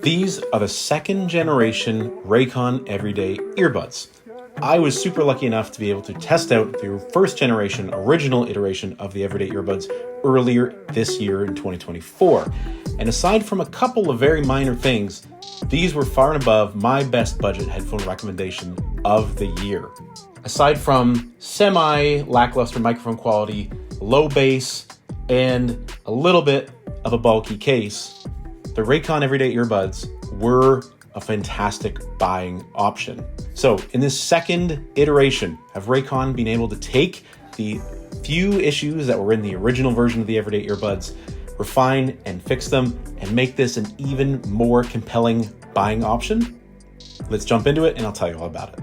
These are the second generation Raycon Everyday Earbuds. I was super lucky enough to be able to test out the first generation, original iteration of the Everyday Earbuds earlier this year in 2024. And aside from a couple of very minor things, these were far and above my best budget headphone recommendation of the year. Aside from semi-lackluster microphone quality, low bass, and a little bit of a bulky case, the Raycon Everyday Earbuds were a fantastic buying option. So in this second iteration, have Raycon been able to take the few issues that were in the original version of the Everyday Earbuds, refine and fix them, and make this an even more compelling buying option? Let's jump into it and I'll tell you all about it.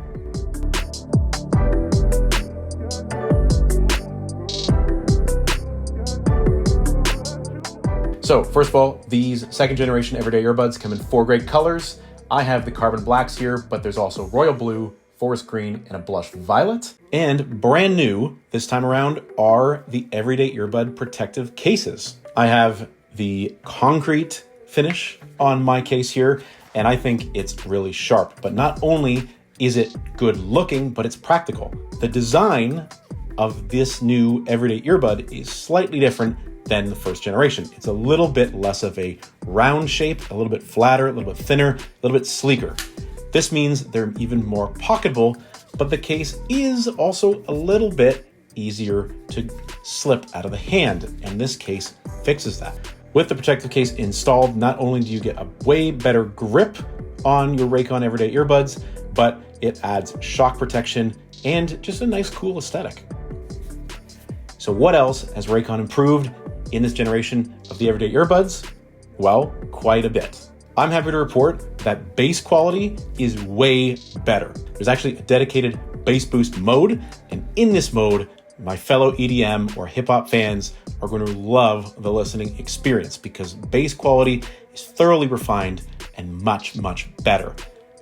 So first of all, these second generation Everyday Earbuds come in 4 great colors. I have the carbon blacks here, but there's also royal blue, forest green, and a blush violet. And brand new this time around are the Everyday Earbud protective cases. I have the concrete finish on my case here, and I think it's really sharp. But not only is it good looking, but it's practical. The design of this new Everyday Earbud is slightly different than the first generation. It's a little bit less of a round shape, a little bit flatter, a little bit thinner, a little bit sleeker. This means they're even more pocketable, but the case is also a little bit easier to slip out of the hand, and this case fixes that. With the protective case installed, not only do you get a way better grip on your Raycon Everyday Earbuds, but it adds shock protection and just a nice cool aesthetic. So what else has Raycon improved in this generation of the Everyday Earbuds? Well, quite a bit. I'm happy to report that bass quality is way better. There's actually a dedicated bass boost mode, and in this mode, my fellow EDM or hip hop fans are going to love the listening experience because bass quality is thoroughly refined and much, much better.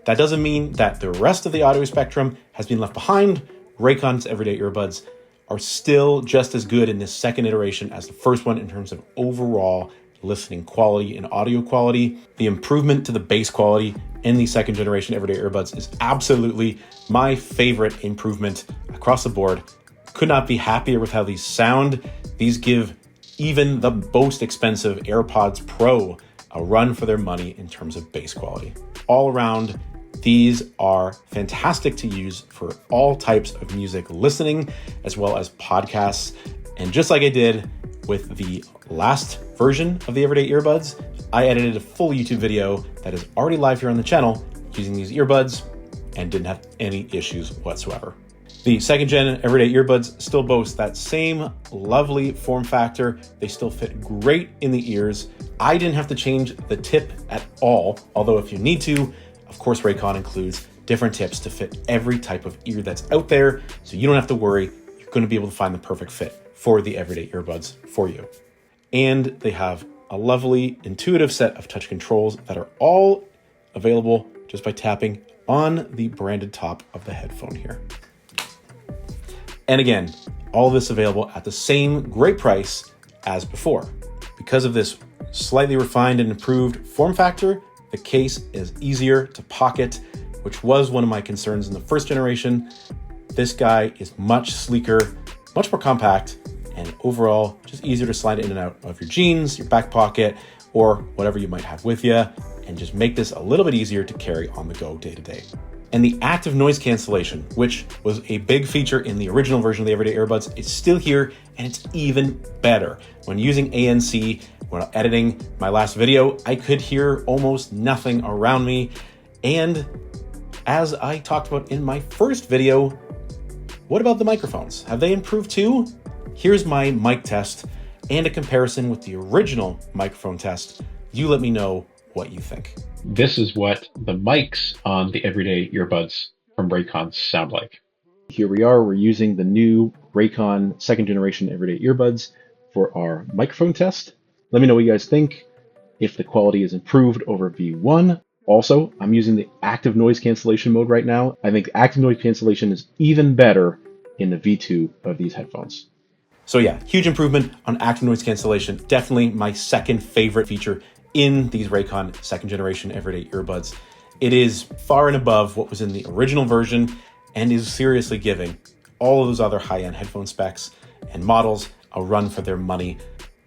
That doesn't mean that the rest of the audio spectrum has been left behind. Raycon's Everyday Earbuds are still just as good in this second iteration as the first one in terms of overall listening quality and audio quality. The improvement to the bass quality in the second generation Everyday Earbuds is absolutely my favorite improvement across the board. Could not be happier with how these sound. These give even the most expensive AirPods Pro a run for their money in terms of bass quality. All around, these are fantastic to use for all types of music listening, as well as podcasts. And just like I did with the last version of the Everyday Earbuds, I edited a full YouTube video that is already live here on the channel using these earbuds and didn't have any issues whatsoever. The second gen Everyday Earbuds still boast that same lovely form factor. They still fit great in the ears. I didn't have to change the tip at all, although if you need to, of course, Raycon includes different tips to fit every type of ear that's out there, so you don't have to worry. You're going to be able to find the perfect fit for the Everyday Earbuds for you. And they have a lovely, intuitive set of touch controls that are all available just by tapping on the branded top of the headphone here. And again, all of this available at the same great price as before. Because of this slightly refined and improved form factor, the case is easier to pocket, which was one of my concerns in the first generation. This guy is much sleeker, much more compact, and overall just easier to slide in and out of your jeans, your back pocket, or whatever you might have with you, and just make this a little bit easier to carry on the go day to day. And the active noise cancellation, which was a big feature in the original version of the Everyday Earbuds, is still here, and it's even better. When using ANC, when editing my last video, I could hear almost nothing around me. And as I talked about in my first video, what about the microphones? Have they improved too? Here's my mic test and a comparison with the original microphone test. You let me know what you think. This is what the mics on the Everyday Earbuds from Raycon sound like. Here we are, we're using the new Raycon second generation Everyday Earbuds for our microphone test. Let me know what you guys think, if the quality is improved over V1. Also, I'm using the active noise cancellation mode right now. I think active noise cancellation is even better in the V2 of these headphones. So yeah, huge improvement on active noise cancellation. Definitely my second favorite feature in these Raycon second generation everyday earbuds. It is far and above what was in the original version and is seriously giving all of those other high-end headphone specs and models a run for their money.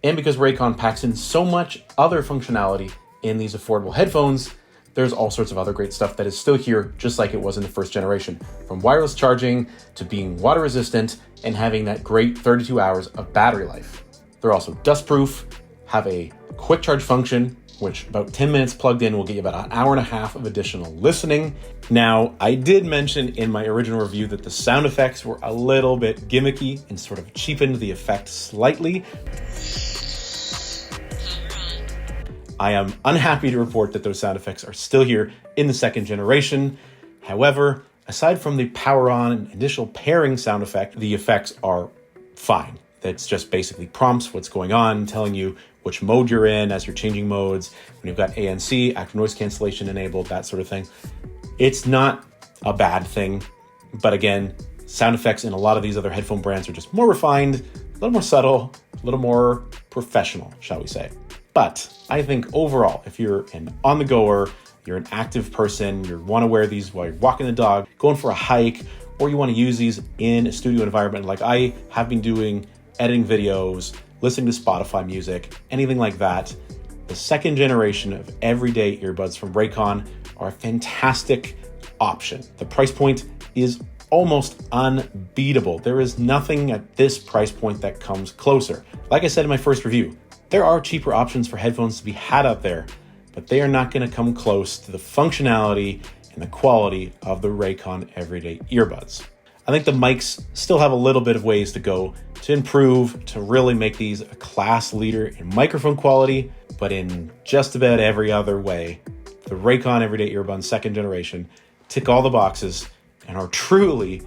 And because Raycon packs in so much other functionality in these affordable headphones, there's all sorts of other great stuff that is still here, just like it was in the first generation. From wireless charging to being water resistant and having that great 32 hours of battery life. They're also dust proof, have a quick charge function, which about 10 minutes plugged in will get you about an hour and a half of additional listening. Now, I did mention in my original review that the sound effects were a little bit gimmicky and sort of cheapened the effect slightly. I am unhappy to report that those sound effects are still here in the second generation. However, aside from the power on and initial pairing sound effect, the effects are fine. That's just basically prompts what's going on, telling you which mode you're in as you're changing modes, when you've got ANC, active noise cancellation enabled, that sort of thing. It's not a bad thing, but again, sound effects in a lot of these other headphone brands are just more refined, a little more subtle, a little more professional, shall we say. But I think overall, if you're an on-the-goer, you're an active person, you want to wear these while you're walking the dog, going for a hike, or you want to use these in a studio environment like I have been doing, editing videos, listening to Spotify music, anything like that, the second generation of everyday earbuds from Raycon are a fantastic option. The price point is almost unbeatable. There is nothing at this price point that comes closer. Like I said in my first review, there are cheaper options for headphones to be had out there, but they are not going to come close to the functionality and the quality of the Raycon everyday earbuds. I think the mics still have a little bit of ways to go to improve, to really make these a class leader in microphone quality, but in just about every other way, the Raycon everyday earbuds second generation tick all the boxes and are truly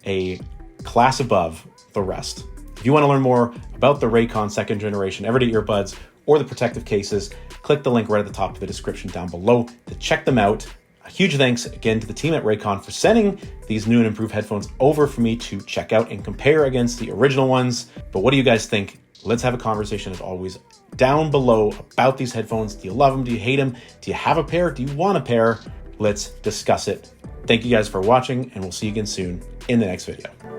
a class above the rest. If you want to learn more about the Raycon second generation everyday earbuds or the protective cases, click the link right at the top of the description down below to check them out. A huge thanks again to the team at Raycon for sending these new and improved headphones over for me to check out and compare against the original ones. But what do you guys think? Let's have a conversation as always down below about these headphones. Do you love them? Do you hate them? Do you have a pair? Do you want a pair? Let's discuss it. Thank you guys for watching, and we'll see you again soon in the next video.